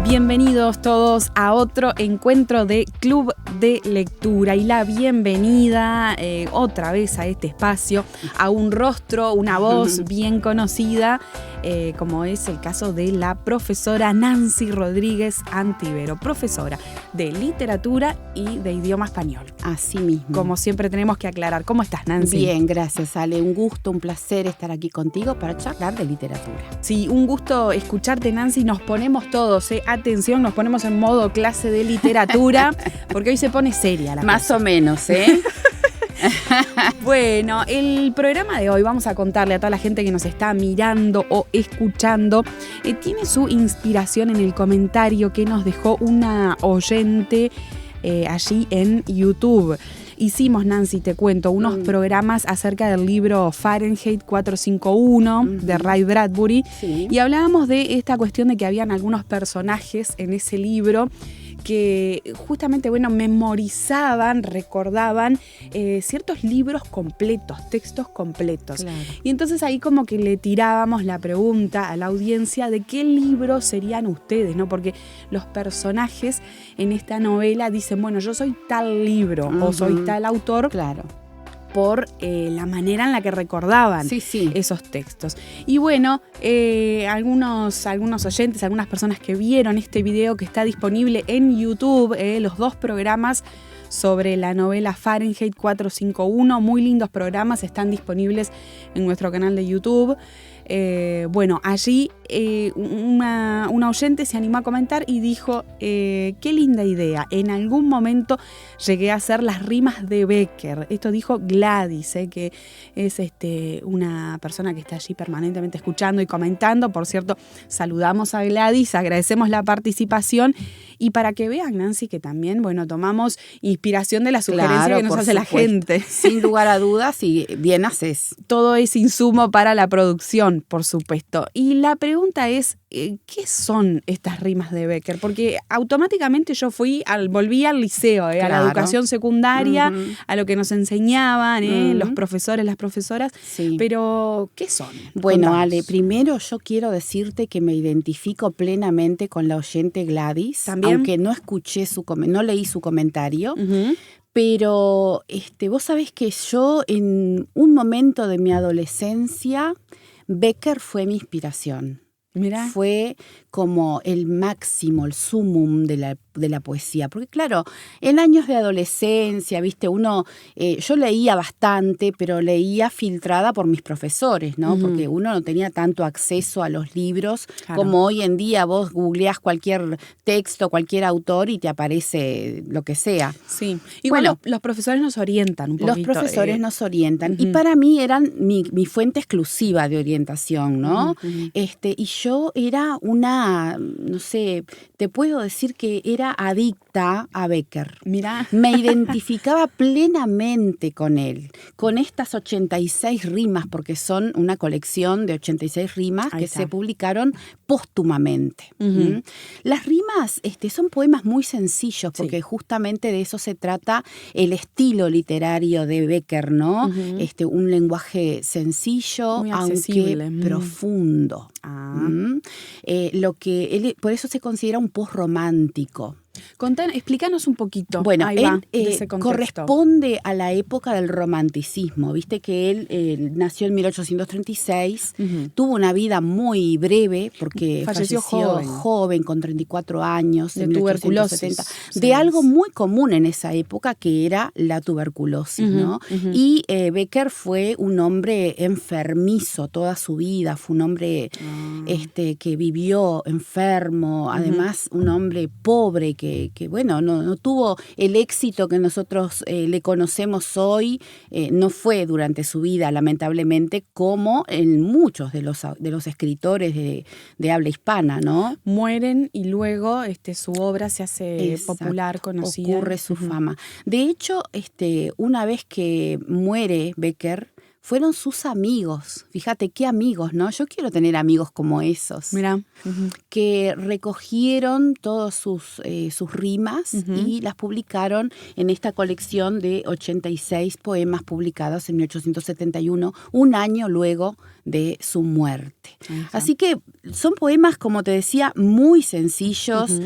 Bienvenidos todos a otro encuentro de Club de Lectura y la bienvenida otra vez a este espacio, a un rostro, una voz bien conocida, como es el caso de la profesora Nancy Rodríguez Antivero, profesora de literatura y de idioma español. Así mismo. Como siempre tenemos que aclarar. ¿Cómo estás, Nancy? Bien, gracias, Ale. Un gusto, un placer estar aquí contigo para charlar de literatura. Sí, un gusto escucharte, Nancy. Nos ponemos todos, atención, nos ponemos en modo clase de literatura, porque hoy se pone seria la cosa. Más o menos, ¿eh? Bueno, el programa de hoy, vamos a contarle a toda la gente que nos está mirando o escuchando, tiene su inspiración en el comentario que nos dejó una oyente allí en YouTube. Hicimos, Nancy, te cuento, unos programas acerca del libro Fahrenheit 451 de Ray Bradbury, y hablábamos de esta cuestión de que habían algunos personajes en ese libro que justamente, memorizaban, recordaban ciertos libros completos, textos completos. Claro. Y entonces ahí como que le tirábamos la pregunta a la audiencia de qué libros serían ustedes, ¿no? Porque los personajes en esta novela dicen, bueno, yo soy tal libro o soy tal autor. Claro. Por la manera en la que recordaban esos textos. Y bueno, algunos oyentes, algunas personas que vieron este video que está disponible en YouTube, los dos programas sobre la novela Fahrenheit 451, muy lindos programas, están disponibles en nuestro canal de YouTube. Allí una oyente se animó a comentar y dijo, qué linda idea, en algún momento llegué a hacer las rimas de Becker. Esto dijo Gladys, que es una persona que está allí permanentemente escuchando y comentando. Por cierto, saludamos a Gladys, agradecemos la participación, y para que vean, Nancy, que también, tomamos inspiración de la sugerencia que nos hace la gente. Sin lugar a dudas, y bien haces. Todo es insumo para la producción, por supuesto. Y la pregunta es, ¿qué son estas rimas de Becker? Porque automáticamente yo volví al liceo, a la educación secundaria, a lo que nos enseñaban los profesores, las profesoras. Sí. Pero, ¿qué son? Bueno, Contanos. Ale, primero yo quiero decirte que me identifico plenamente con la oyente Gladys. ¿También? Aunque no escuché no leí su comentario. Pero vos sabés que yo en un momento de mi adolescencia, Becker fue mi inspiración. Mirá. Fue como el máximo, el sumum de la poesía. Porque claro, en años de adolescencia, yo leía bastante, pero leía filtrada por mis profesores, ¿no? Porque uno no tenía tanto acceso a los libros como hoy en día. Vos googleás cualquier texto, cualquier autor y te aparece lo que sea. Sí. Y bueno, los profesores nos orientan un poquito. Los profesores nos orientan. Y para mí eran mi fuente exclusiva de orientación, ¿no? Y yo era no sé, te puedo decir que era adicta a Becker. Mirá. Me identificaba plenamente con él, con estas 86 rimas, porque son una colección de 86 rimas que se publicaron póstumamente. Las rimas son poemas muy sencillos, porque justamente de eso se trata el estilo literario de Becker, ¿no? Un lenguaje sencillo, muy accesible, aunque profundo. Por eso se considera un posromántico. Explícanos un poquito. Bueno, él corresponde a la época del romanticismo. Viste que él nació en 1836, tuvo una vida muy breve porque falleció joven, con 34 años, de en tuberculosis. 1870, de algo muy común en esa época, que era la tuberculosis, ¿no? Y Becker fue un hombre enfermizo toda su vida, fue un hombre que vivió enfermo, además un hombre pobre que no tuvo el éxito que nosotros le conocemos hoy, no fue durante su vida, lamentablemente, como en muchos de los escritores de habla hispana, ¿no? Mueren y luego su obra se hace popular, conocida. Ocurre su fama. De hecho, una vez que muere Becker, fueron sus amigos. Fíjate qué amigos, ¿no? Yo quiero tener amigos como esos. Mirá. Que recogieron todas sus rimas y las publicaron en esta colección de 86 poemas publicados en 1871, un año luego de su muerte. Así que son poemas, como te decía, muy sencillos,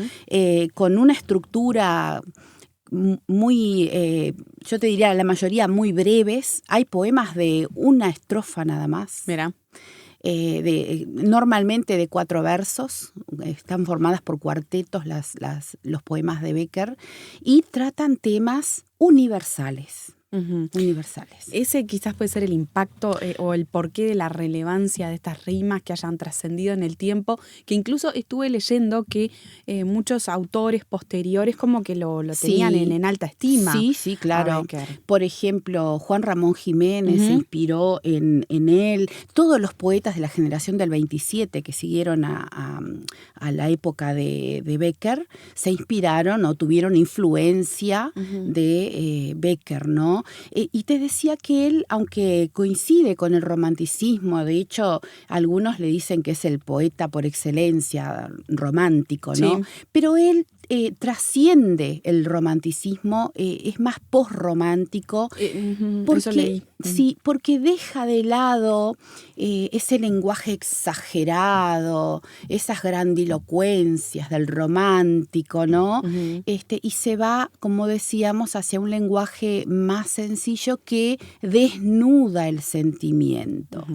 con una estructura muy, yo te diría la mayoría muy breves. Hay poemas de una estrofa nada más. Mira. Normalmente de 4 versos, están formadas por cuartetos los poemas de Bécquer y tratan temas universales. Universales. Ese quizás puede ser el impacto o el porqué de la relevancia de estas rimas que hayan trascendido en el tiempo, que incluso estuve leyendo que muchos autores posteriores como que lo tenían en alta estima. Sí, claro. Por ejemplo, Juan Ramón Jiménez se inspiró en él. Todos los poetas de la generación del 27 que siguieron a la época de Bécquer se inspiraron o tuvieron influencia de Bécquer, ¿no? Y te decía que él, aunque coincide con el romanticismo, de hecho, algunos le dicen que es el poeta por excelencia romántico, ¿no? Sí. Pero él trasciende el romanticismo, es más posromántico, porque, sí, porque deja de lado ese lenguaje exagerado, esas grandilocuencias del romántico, ¿no? Y se va, como decíamos, hacia un lenguaje más sencillo que desnuda el sentimiento.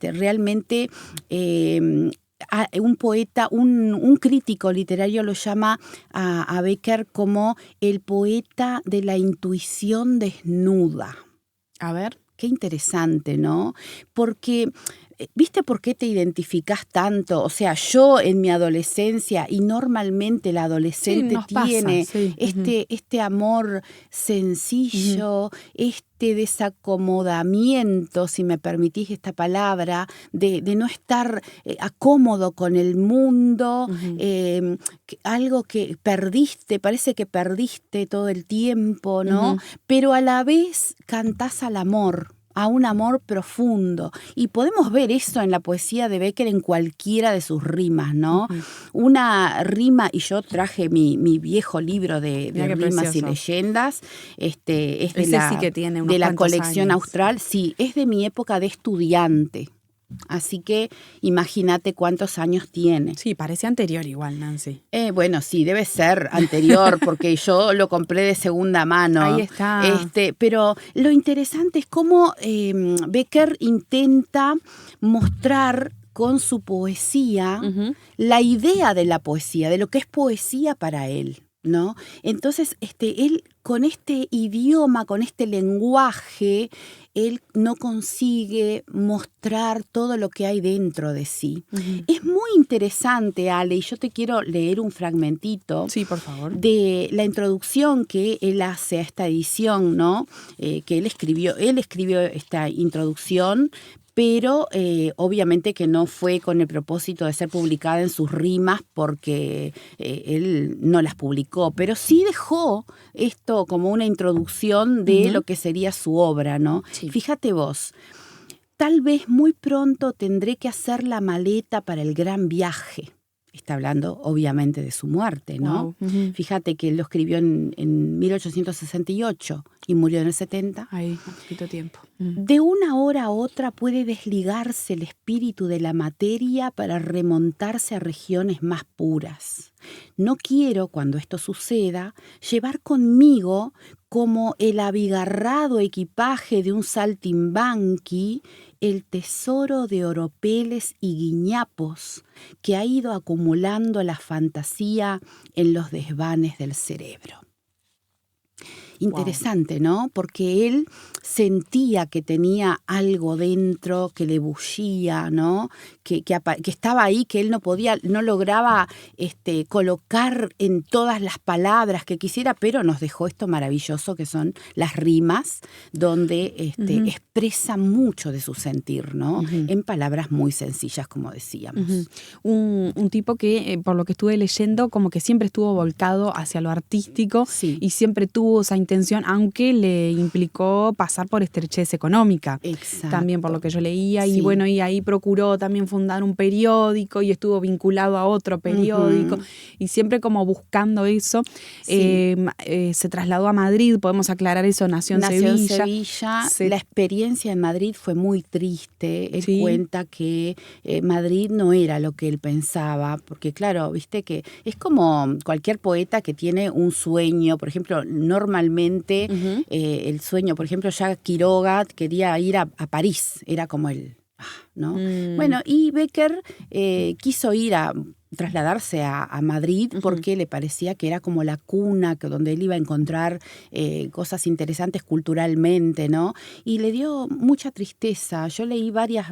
Realmente un poeta, un crítico literario lo llama a Bécquer como el poeta de la intuición desnuda. A ver. Qué interesante, ¿no? Porque, ¿viste por qué te identificás tanto? O sea, yo en mi adolescencia, y normalmente el adolescente tiene este amor sencillo, desacomodamiento, si me permitís esta palabra, de no estar acómodo con el mundo, algo que perdiste, parece que perdiste todo el tiempo, ¿no? Pero a la vez cantás al amor, a un amor profundo. Y podemos ver eso en la poesía de Bécquer en cualquiera de sus rimas, ¿no? Una rima, y yo traje mi viejo libro de rimas precioso. Y leyendas, es de la colección años. Austral, sí, es de mi época de estudiante. Así que imagínate cuántos años tiene. Sí, parece anterior igual, Nancy. Bueno, sí, debe ser anterior porque yo lo compré de segunda mano. Ahí está. Pero lo interesante es cómo Bécquer intenta mostrar con su poesía la idea de la poesía, de lo que es poesía para él, ¿no? Entonces, él con este idioma, con este lenguaje, él no consigue mostrar todo lo que hay dentro de sí. Es muy interesante, Ale, y yo te quiero leer un fragmentito. Sí, por favor. De la introducción que él hace a esta edición, ¿no? Que él escribió esta introducción, pero obviamente que no fue con el propósito de ser publicada en sus rimas porque él no las publicó, pero sí dejó esto como una introducción de lo que sería su obra, ¿no? Sí. Fíjate vos, tal vez muy pronto tendré que hacer la maleta para el gran viaje. Está hablando, obviamente, de su muerte, ¿no? Wow. Fíjate que él lo escribió en 1868 y murió en el 70. Ahí, un poquito tiempo. De una hora a otra puede desligarse el espíritu de la materia para remontarse a regiones más puras. No quiero, cuando esto suceda, llevar conmigo como el abigarrado equipaje de un saltimbanqui el tesoro de oropeles y guiñapos que ha ido acumulando la fantasía en los desvanes del cerebro. Interesante, ¿no? Porque él sentía que tenía algo dentro que le bullía, ¿no? Que estaba ahí, que él no lograba colocar en todas las palabras que quisiera, pero nos dejó esto maravilloso que son las rimas, donde expresa mucho de su sentir, ¿no? En palabras muy sencillas, como decíamos. Un tipo que, por lo que estuve leyendo, como que siempre estuvo volcado hacia lo artístico y siempre tuvo esa intención, aunque le implicó pasar por estrechez económica. Exacto. También por lo que yo leía. Sí. Y bueno, y ahí procuró también fundar un periódico y estuvo vinculado a otro periódico. Y siempre como buscando eso. Sí. Se trasladó a Madrid, podemos aclarar eso, nació en Sevilla. La experiencia en Madrid fue muy triste. Él Sí. cuenta que Madrid no era lo que él pensaba, porque claro, viste que es como cualquier poeta que tiene un sueño. Por ejemplo, normalmente el sueño, por ejemplo, Jacques Quiroga quería ir a París, era como el... ¿no? Bueno, y Bécquer quiso trasladarse a Madrid porque le parecía que era como la cuna donde él iba a encontrar cosas interesantes culturalmente, ¿no? Y le dio mucha tristeza. Yo leí varias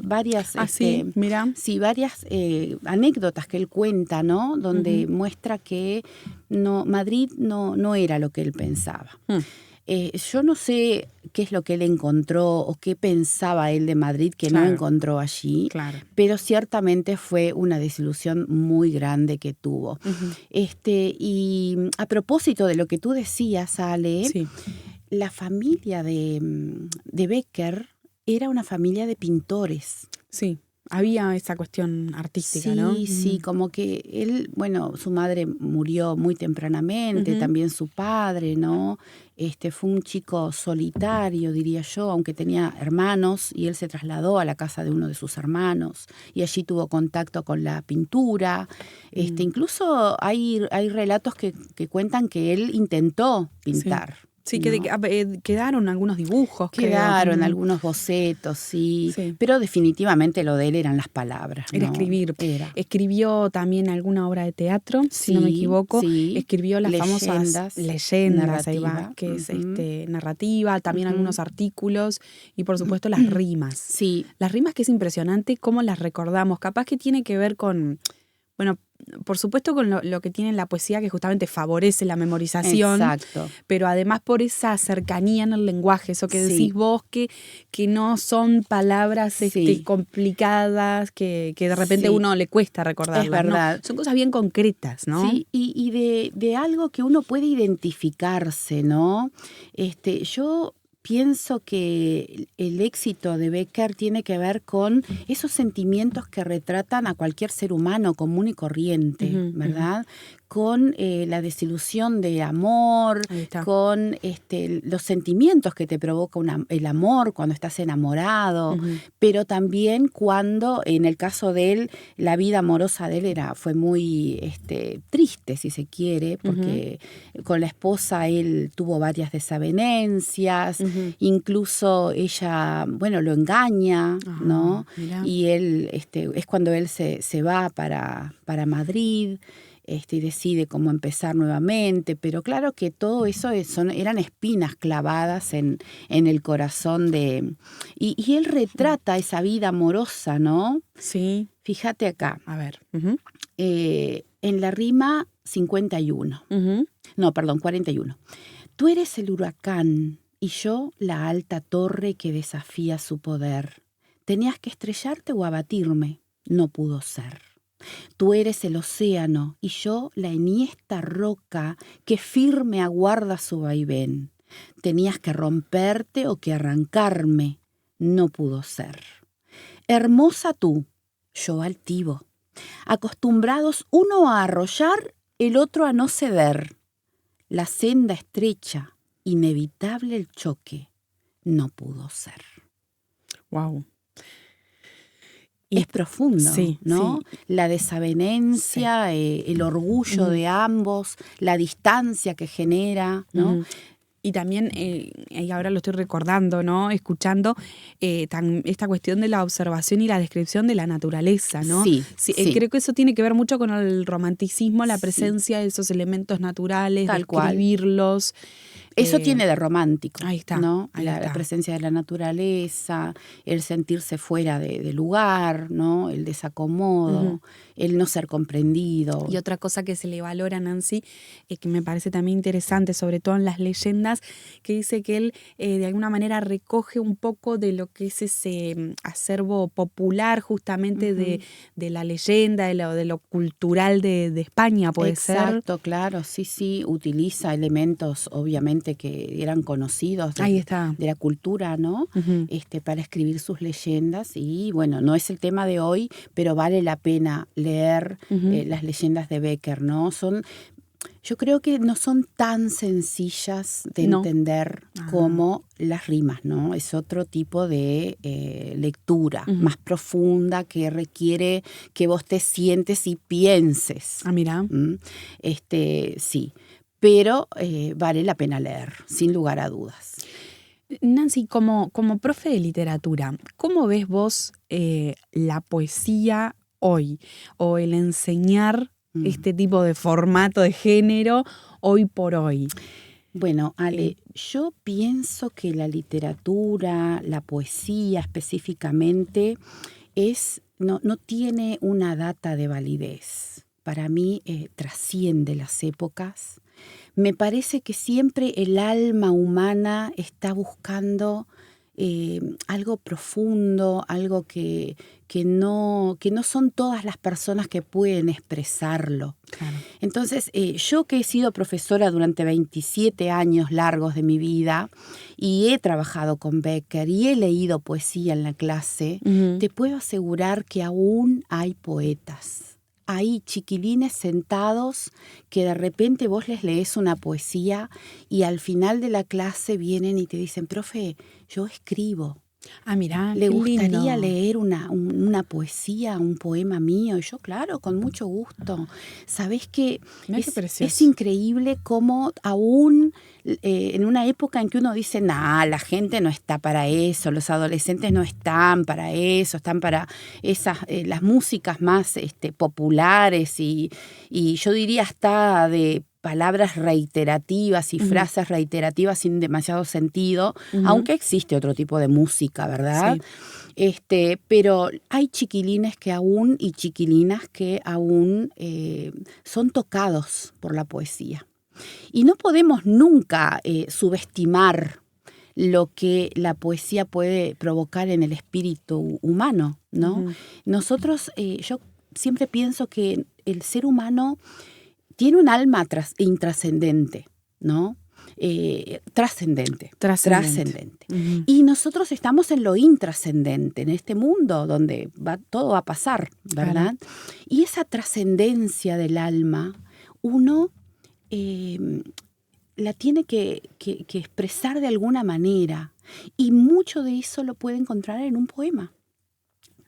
anécdotas que él cuenta, ¿no? Donde muestra que Madrid no era lo que él pensaba. Yo no sé qué es lo que él encontró o qué pensaba él de Madrid que no encontró allí, pero ciertamente fue una desilusión muy grande que tuvo. Y a propósito de lo que tú decías, Ale, la familia de Bécquer era una familia de pintores. Sí. Había esa cuestión artística, ¿no? Sí, como que él, bueno, su madre murió muy tempranamente, también su padre, ¿no? Fue un chico solitario, diría yo, aunque tenía hermanos, y él se trasladó a la casa de uno de sus hermanos, y allí tuvo contacto con la pintura. Incluso hay relatos que cuentan que él intentó pintar. Sí, quedaron algunos dibujos. Quedaron algunos bocetos, sí. Pero definitivamente lo de él eran las palabras. Era escribir. Escribió también alguna obra de teatro, si no me equivoco. Escribió las famosas leyendas, ahí va, que es narrativa, también algunos artículos y por supuesto las rimas. Sí. Las rimas, que es impresionante cómo las recordamos. Capaz que tiene que ver con... Bueno, por supuesto con lo que tiene la poesía, que justamente favorece la memorización. Exacto. Pero además por esa cercanía en el lenguaje, eso que decís vos, que no son palabras complicadas, que de repente a uno le cuesta recordarlas. Es verdad. No, son cosas bien concretas, ¿no? Sí, y de algo que uno puede identificarse, ¿no? Yo pienso que el éxito de Bécquer tiene que ver con esos sentimientos que retratan a cualquier ser humano común y corriente, ¿verdad? Con la desilusión de amor, con los sentimientos que te provoca el amor cuando estás enamorado, pero también cuando, en el caso de él, la vida amorosa de él fue muy triste, si se quiere, porque con la esposa él tuvo varias desavenencias, incluso ella, bueno, lo engaña, ¿no? Mirá. Y él, es cuando él se va para Madrid. Y decide cómo empezar nuevamente, pero claro que todo eso eran espinas clavadas en el corazón de... Y él retrata esa vida amorosa, ¿no? Sí. Fíjate acá. A ver. En la rima 51. No, perdón, 41. Tú eres el huracán y yo la alta torre que desafía su poder. Tenías que estrellarte o abatirme. No pudo ser. Tú eres el océano y yo la enhiesta roca que firme aguarda su vaivén. Tenías que romperte o que arrancarme. No pudo ser. Hermosa tú, yo altivo. Acostumbrados uno a arrollar, el otro a no ceder. La senda estrecha, inevitable el choque. No pudo ser. Wow. Es profundo, ¿no? Sí. La desavenencia, el orgullo de ambos, la distancia que genera, ¿no? Y también, y ahora lo estoy recordando, ¿no? Escuchando esta cuestión de la observación y la descripción de la naturaleza, ¿no? Sí. Creo que eso tiene que ver mucho con el romanticismo, la presencia de esos elementos naturales, Tal cual. Describirlos. Eso tiene de romántico, ahí está, ¿no? ahí La está. presencia de la naturaleza, el sentirse fuera de lugar, ¿no? El desacomodo, el no ser comprendido. Y otra cosa que se le valora a Nancy, que me parece también interesante, sobre todo en las leyendas, que dice que él de alguna manera recoge un poco de lo que es ese acervo popular justamente de la leyenda, de lo cultural de España, ¿puede ser? Exacto, claro, sí, utiliza elementos obviamente gente que eran conocidos Ahí está. de la cultura, ¿no? Ujú. Para escribir sus leyendas. Y bueno, no es el tema de hoy, pero vale la pena leer las leyendas de Becker, ¿no? Yo creo que no son tan sencillas de No. entender como las rimas, ¿no? Es otro tipo de lectura más profunda que requiere que vos te sientes y pienses. Ah, mira. Sí, pero vale la pena leer, sin lugar a dudas. Nancy, como profe de literatura, ¿cómo ves vos la poesía hoy o el enseñar este tipo de formato de género hoy por hoy? Bueno, Ale, yo pienso que la literatura, la poesía específicamente, no tiene una data de validez. Para mí trasciende las épocas. Me parece que siempre el alma humana está buscando algo profundo, algo que no son todas las personas que pueden expresarlo. Claro. Entonces, yo que he sido profesora durante 27 años largos de mi vida y he trabajado con Becker y he leído poesía en la clase, te puedo asegurar que aún hay poetas. Hay chiquilines sentados que de repente vos les lees una poesía y al final de la clase vienen y te dicen, profe, yo escribo. Ah, mirá, ¿Le qué gustaría lindo. leer una poesía, un poema mío? Y yo, claro, con mucho gusto. ¿Sabés qué? Mirá qué precioso. Es increíble cómo aún en una época en que uno dice, nah, la gente no está para eso, los adolescentes no están para eso, están para las músicas más populares y yo diría hasta de palabras reiterativas y frases reiterativas sin demasiado sentido, aunque existe otro tipo de música, ¿verdad? Sí. Pero hay chiquilines que aún y chiquilinas que aún son tocados por la poesía. Y no podemos nunca subestimar lo que la poesía puede provocar en el espíritu humano, ¿no? Nosotros, yo siempre pienso que el ser humano tiene un alma intrascendente, ¿no? Trascendente. Y nosotros estamos en lo intrascendente, en este mundo donde todo va a pasar, ¿verdad? Claro. Y esa trascendencia del alma, uno la tiene que expresar de alguna manera. Y mucho de eso lo puede encontrar en un poema,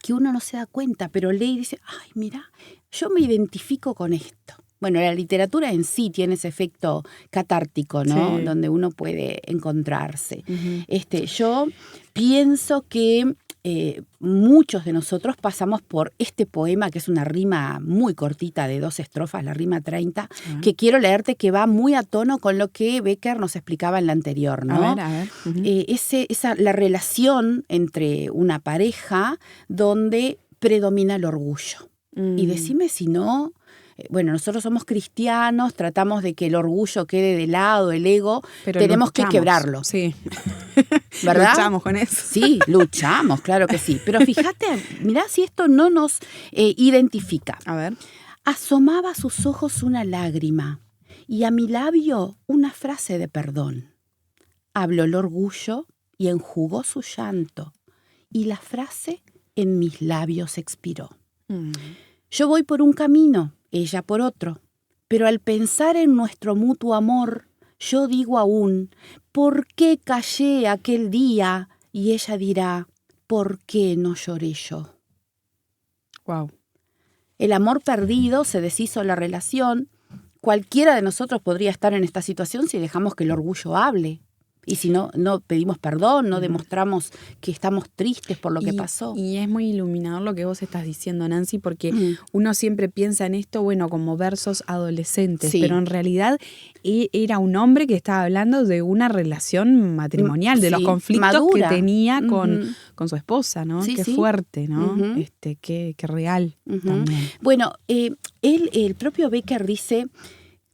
que uno no se da cuenta, pero lee y dice, ay, mira, yo me identifico con esto. Bueno, la literatura en sí tiene ese efecto catártico, ¿no? Sí. Donde uno puede encontrarse. Yo pienso que muchos de nosotros pasamos por este poema, que es una rima muy cortita de 2 estrofas, la rima 30, que quiero leerte, que va muy a tono con lo que Becker nos explicaba en la anterior, ¿no? A ver. La relación entre una pareja donde predomina el orgullo. Y decime si no... Bueno, nosotros somos cristianos, tratamos de que el orgullo quede de lado, el ego, pero tenemos que quebrarlo. Sí. ¿Verdad? Luchamos con eso. Sí, luchamos, claro que sí. Pero fíjate, mirá si esto no nos identifica. A ver. Asomaba a sus ojos una lágrima y a mi labio una frase de perdón. Habló el orgullo y enjugó su llanto y la frase en mis labios expiró. Yo voy por un camino, ella por otro, pero al pensar en nuestro mutuo amor, yo digo aún, ¿por qué callé aquel día? Y ella dirá, ¿por qué no lloré yo? Wow. El amor perdido, se deshizo la relación. Cualquiera de nosotros podría estar en esta situación si dejamos que el orgullo hable. Y si no pedimos perdón, no demostramos que estamos tristes por lo que pasó. Y es muy iluminador lo que vos estás diciendo, Nancy, porque uno siempre piensa en esto, bueno, como versos adolescentes, sí. Pero en realidad era un hombre que estaba hablando de una relación matrimonial, de los conflictos madura. Que tenía con su esposa, ¿no? Sí, qué fuerte, ¿no? Qué real también. Bueno, el propio Becker dice...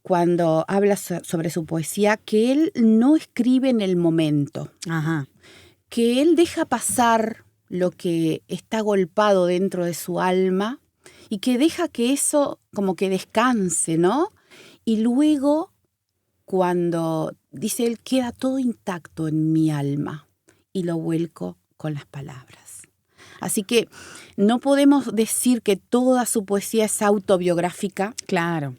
cuando habla sobre su poesía, que él no escribe en el momento, que él deja pasar lo que está golpado dentro de su alma y que deja que eso como que descanse, ¿no? Y luego, cuando dice él, queda todo intacto en mi alma y lo vuelco con las palabras. Así que no podemos decir que toda su poesía es autobiográfica. Claro.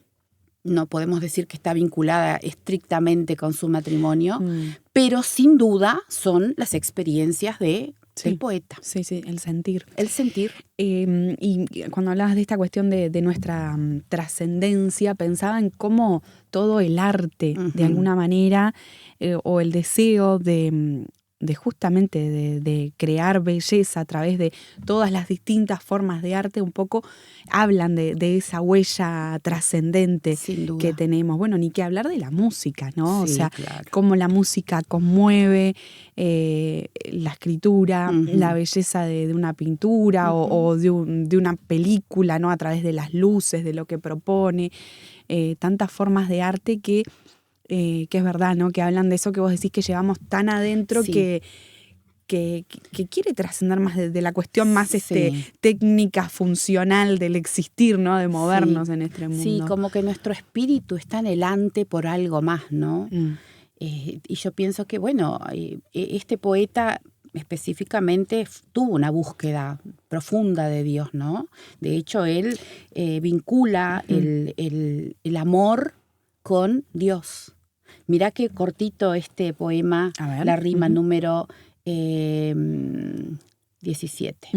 No podemos decir que está vinculada estrictamente con su matrimonio, pero sin duda son las experiencias del poeta. Sí, el sentir. El sentir. Y cuando hablabas de esta cuestión de nuestra trascendencia, pensaba en cómo todo el arte, de alguna manera, o el deseo de justamente de crear belleza a través de todas las distintas formas de arte, un poco hablan de esa huella trascendente que tenemos. Bueno, ni que hablar de la música, ¿no? Sí, o sea, claro. Cómo la música conmueve la escritura, la belleza de una pintura o de una película, ¿no? A través de las luces, de lo que propone, tantas formas de arte que es verdad, ¿no? Que hablan de eso que vos decís que llevamos tan adentro que quiere trascender más de la cuestión más técnica, funcional del existir, ¿no? De movernos en este mundo. Sí, como que nuestro espíritu está anhelante por algo más, ¿no? Y yo pienso que, bueno, este poeta específicamente tuvo una búsqueda profunda de Dios, ¿no? De hecho, él vincula el amor con Dios. Mirá qué cortito este poema, la rima número 17.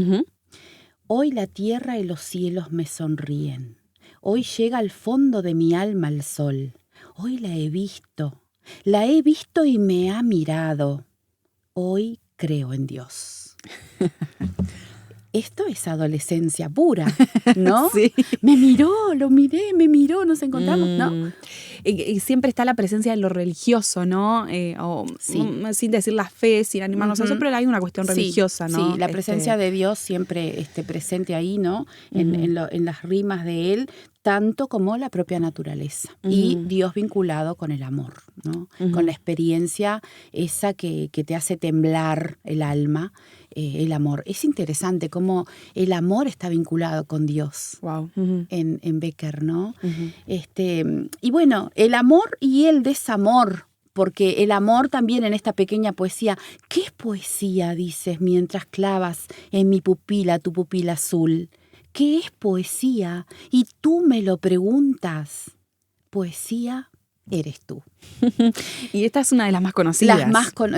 Hoy la tierra y los cielos me sonríen. Hoy llega al fondo de mi alma el sol. Hoy la he visto y me ha mirado. Hoy creo en Dios. Esto es adolescencia pura, ¿no? Sí. Me miró, me miró, nos encontramos, ¿no? Y siempre está la presencia de lo religioso, ¿no? Sin decir la fe, sin animarnos a eso, pero hay una cuestión religiosa, ¿no? Sí, la presencia de Dios siempre presente ahí, ¿no? En las rimas de él, tanto como la propia naturaleza. Y Dios vinculado con el amor, ¿no? Con la experiencia esa que te hace temblar el alma, el amor. Es interesante cómo el amor está vinculado con Dios. Wow. En Becker, ¿no? Y bueno, el amor y el desamor, porque el amor también en esta pequeña poesía. ¿Qué es poesía, dices, mientras clavas en mi pupila tu pupila azul? ¿Qué es poesía? Y tú me lo preguntas. Poesía eres tú. Y esta es una de las más conocidas.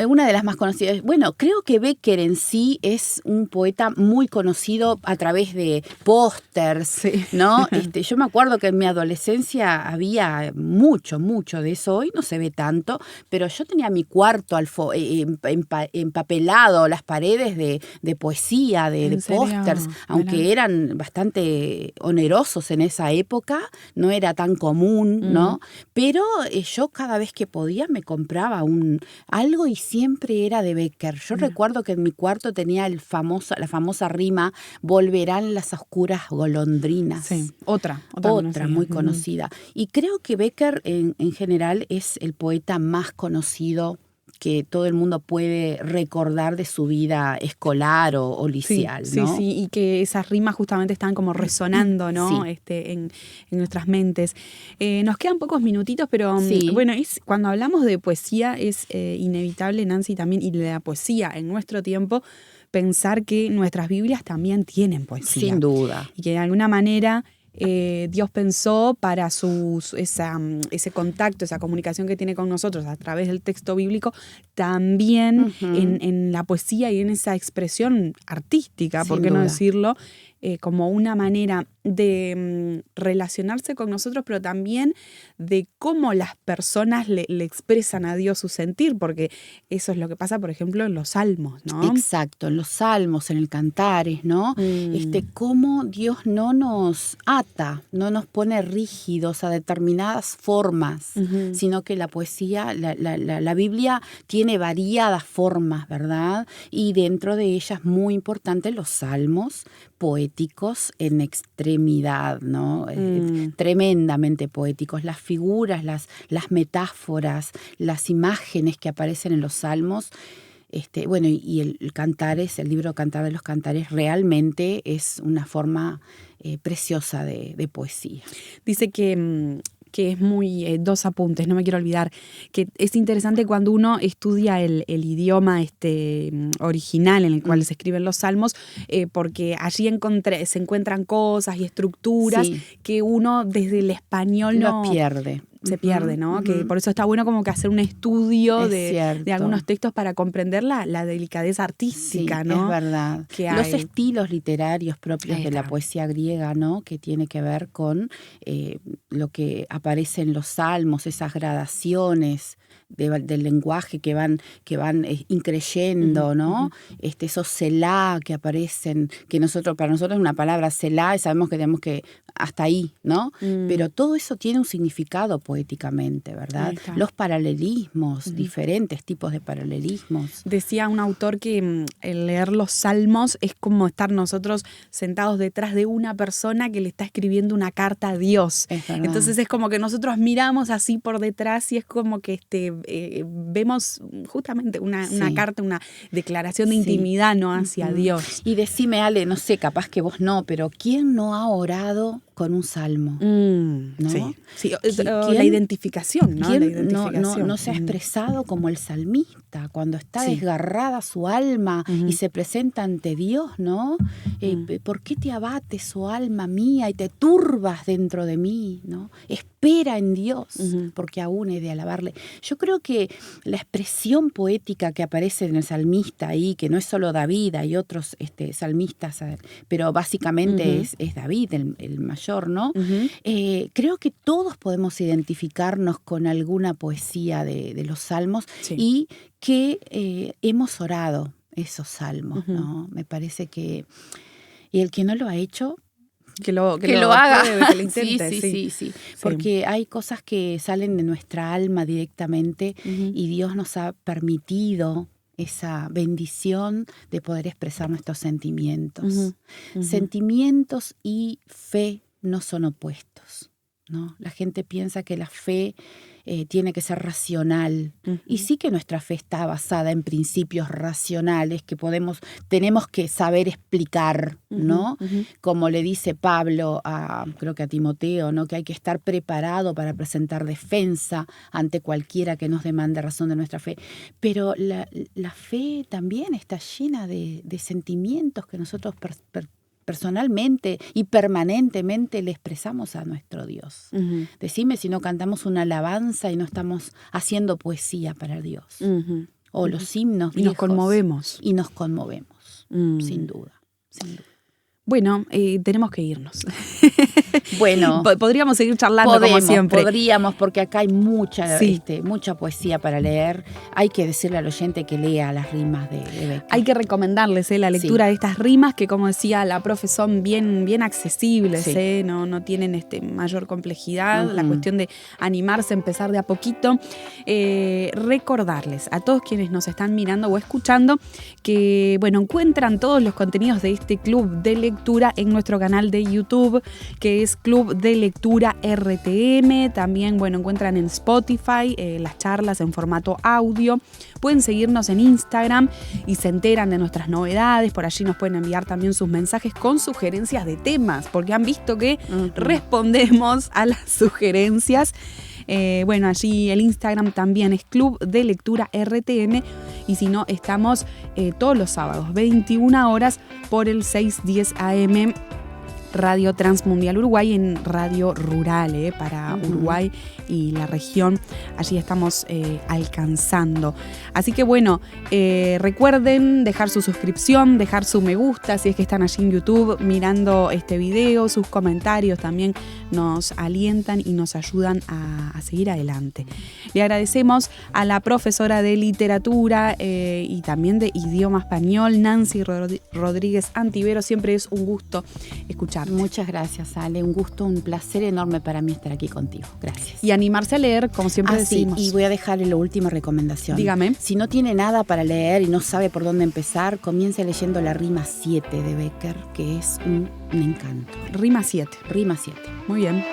Una de las más conocidas. Bueno, creo que Becker en sí es un poeta muy conocido a través de pósters, ¿no? Yo me acuerdo que en mi adolescencia había mucho de eso. Hoy no se ve tanto, pero yo tenía mi cuarto empapelado, las paredes de poesía, de pósters, aunque eran bastante onerosos en esa época, no era tan común, ¿no? Pero yo cada vez que podía me compraba algo y siempre era de Becker. Yo recuerdo que en mi cuarto tenía la famosa rima "Volverán las oscuras golondrinas". Sí, otra muy conocida. Y creo que Becker en general es el poeta más conocido que todo el mundo puede recordar de su vida escolar o liceal, ¿no? Sí, y que esas rimas justamente están como resonando, ¿no? En nuestras mentes. Nos quedan pocos minutitos, pero bueno, cuando hablamos de poesía es inevitable, Nancy, también, y de la poesía en nuestro tiempo, pensar que nuestras Biblias también tienen poesía. Sin duda. Y que de alguna manera Dios pensó para ese contacto, esa comunicación que tiene con nosotros a través del texto bíblico, también en la poesía y en esa expresión artística, por qué no decirlo, como una manera de relacionarse con nosotros, pero también de cómo las personas le expresan a Dios su sentir, porque eso es lo que pasa, por ejemplo, en los salmos, ¿no? Exacto, en los salmos, en el Cantares, ¿no? Cómo Dios no nos ata, no nos pone rígidos a determinadas formas, sino que la poesía, la Biblia tiene variadas formas, ¿verdad? Y dentro de ellas, muy importante, los salmos poéticos en extremidad, ¿no? Tremendamente poéticos. Las figuras, las metáforas, las imágenes que aparecen en los salmos. Bueno, y el Cantares, el libro Cantar de los Cantares, realmente es una forma preciosa de poesía. Dice que que es muy, 2 apuntes, no me quiero olvidar, que es interesante cuando uno estudia el idioma original en el cual se escriben los salmos, porque allí se encuentran cosas y estructuras que uno desde el español no pierde. Se pierde, ¿no? Que por eso está bueno como que hacer un estudio de algunos textos para comprender la delicadeza artística, ¿no? Es verdad. Los estilos literarios propios de la poesía griega, ¿no? Que tiene que ver con lo que aparece en los salmos, esas gradaciones del lenguaje que van increyendo, ¿no? Esos selá que aparecen, que para nosotros es una palabra selá y sabemos que tenemos que hasta ahí, ¿no? Pero todo eso tiene un significado poéticamente, ¿verdad? Los paralelismos, diferentes tipos de paralelismos. Decía un autor que el leer los salmos es como estar nosotros sentados detrás de una persona que le está escribiendo una carta a Dios. Entonces es como que nosotros miramos así por detrás y es como que vemos justamente una carta, una declaración de intimidad, ¿no? Hacia Dios. Y decime, Ale, no sé, capaz que vos no, pero ¿quién no ha orado con un salmo? ¿No? Sí. La identificación, ¿no? ¿Quién no se ha expresado como el salmista cuando está desgarrada su alma y se presenta ante Dios, ¿no? ¿Por qué te abates, oh alma mía, y te turbas dentro de mí, ¿no? Espera en Dios, porque aún he de alabarle. Yo creo que la expresión poética que aparece en el salmista ahí, que no es solo David, hay otros salmistas, pero básicamente es David, el mayor, ¿no? Creo que todos podemos identificarnos con alguna poesía de los salmos y que hemos orado esos salmos, ¿no? Me parece que... Y el que no lo ha hecho... Que lo haga, que lo intente. Sí. Porque hay cosas que salen de nuestra alma directamente y Dios nos ha permitido esa bendición de poder expresar nuestros sentimientos. Sentimientos y fe no son opuestos, ¿no? La gente piensa que la fe tiene que ser racional. Y sí que nuestra fe está basada en principios racionales que tenemos que saber explicar, ¿no? Como le dice Pablo creo que a Timoteo, ¿no? Que hay que estar preparado para presentar defensa ante cualquiera que nos demande razón de nuestra fe. Pero la fe también está llena de sentimientos que nosotros personalmente y permanentemente le expresamos a nuestro Dios. Decime si no cantamos una alabanza y no estamos haciendo poesía para Dios. O los himnos viejos. Y nos conmovemos, sin duda. Bueno, tenemos que irnos. Bueno, podríamos seguir charlando como siempre. Podríamos, porque acá hay mucha poesía para leer. Hay que decirle al oyente que lea las rimas de Becker. Hay que recomendarles la lectura de estas rimas que, como decía la profe, son bien accesibles, no tienen mayor complejidad. La cuestión de animarse, empezar de a poquito. Recordarles a todos quienes nos están mirando o escuchando que, encuentran todos los contenidos de este club de lectura en nuestro canal de YouTube, que es Club de Lectura RTM. También, encuentran en Spotify las charlas en formato audio. Pueden seguirnos en Instagram y se enteran de nuestras novedades. Por allí nos pueden enviar también sus mensajes con sugerencias de temas, porque han visto que respondemos a las sugerencias. Allí el Instagram también es Club de Lectura RTM, y si no, estamos todos los sábados 21 horas por el 610 AM Radio Transmundial Uruguay, en Radio Rural para Uruguay y la región. Allí estamos alcanzando. Así que recuerden dejar su suscripción, dejar su me gusta si es que están allí en YouTube mirando este video. Sus comentarios también nos alientan y nos ayudan a seguir adelante. Le agradecemos a la profesora de literatura y también de idioma español, Nancy Rodríguez Antivero. Siempre es un gusto escuchar. Muchas gracias, Ale. Un gusto, un placer enorme para mí estar aquí contigo. Gracias. Y animarse a leer, como siempre decimos. Y voy a dejarle la última recomendación. Dígame. Si no tiene nada para leer y no sabe por dónde empezar, comience leyendo la rima 7 de Becker, que es un encanto. Rima 7. Rima 7. Muy bien.